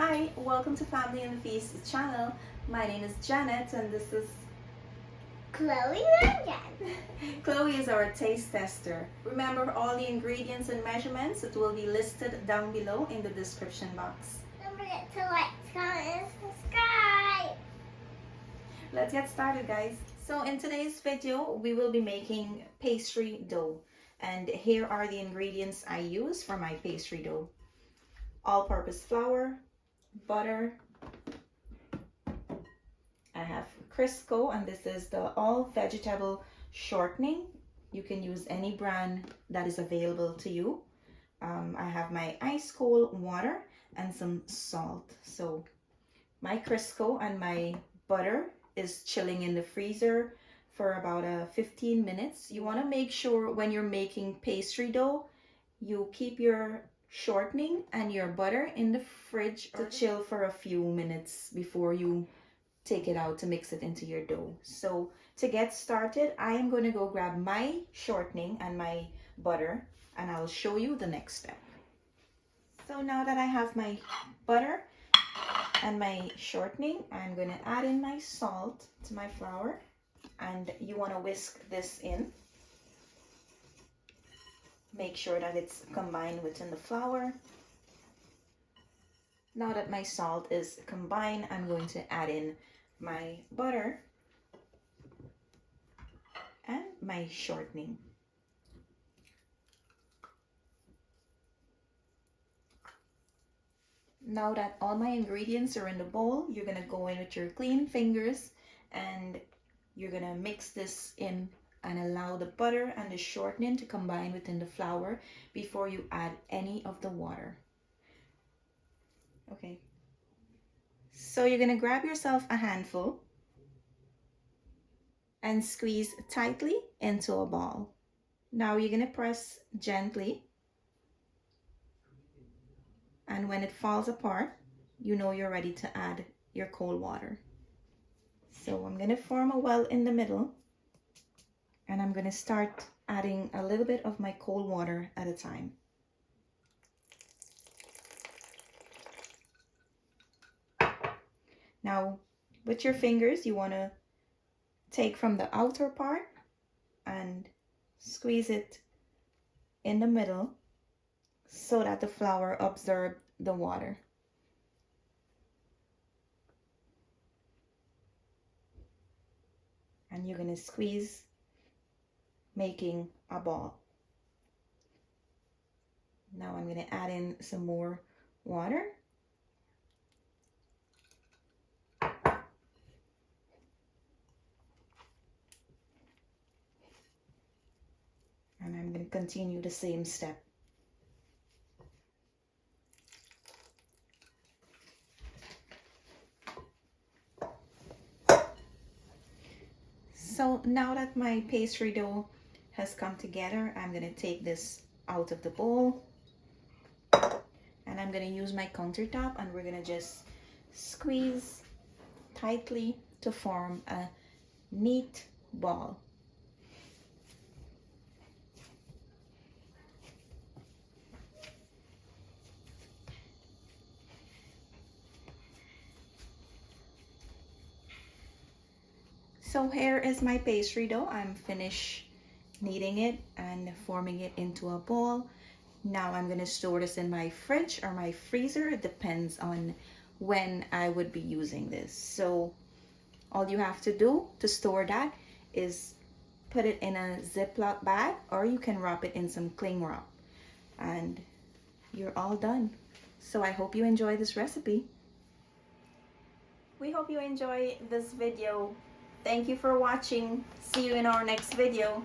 Hi, welcome to Family and the Feast channel. My name is Janet and this is Chloe Rangan. Chloe is our taste tester. Remember all the ingredients and measurements, it will be listed down below in the description box. Don't forget to like, comment, and subscribe. Let's get started, guys. So in today's video, we will be making pastry dough. And here are the ingredients I use for my pastry dough. All-purpose flour, butter, I have Crisco, and this is the all vegetable shortening. You can use any brand that is available to you. I have my ice cold water and some salt. So my Crisco and my butter is chilling in the freezer for about 15 minutes. You want to make sure when you're making pastry dough, you keep your shortening and your butter in the fridge to chill for a few minutes before you take it out to mix it into your dough. So to get started, I am going to go grab my shortening and my butter and I'll show you the next step. So now that I have my butter and my shortening, I'm going to add in my salt to my flour, and you want to whisk this in. Make sure that it's combined within the flour. Now that my salt is combined, I'm going to add in my butter and my shortening. Now that all my ingredients are in the bowl, you're going to go in with your clean fingers and you're going to mix this in and allow the butter and the shortening to combine within the flour before you add any of the water. Okay. So you're going to grab yourself a handful and squeeze tightly into a ball. Now you're going to press gently, and when it falls apart, you know you're ready to add your cold water. So I'm going to form a well in the middle, and I'm going to start adding a little bit of my cold water at a time. Now, with your fingers, you want to take from the outer part and squeeze it in the middle so that the flour absorbs the water. And you're going to squeeze, making a ball. Now I'm going to add in some more water. And I'm going to continue the same step. So now that my pastry dough has come together, I'm going to take this out of the bowl. And I'm going to use my countertop, and we're going to just squeeze tightly to form a neat ball. So here is my pastry dough. I'm finished kneading it and forming it into a ball. Now I'm going to store this in my fridge or my freezer. It depends on when I would be using this. So all you have to do to store that is put it in a Ziploc bag, or you can wrap it in some cling wrap, and you're all done. So I hope you enjoy this recipe. We hope you enjoy this video. Thank you for watching. See you in our next video.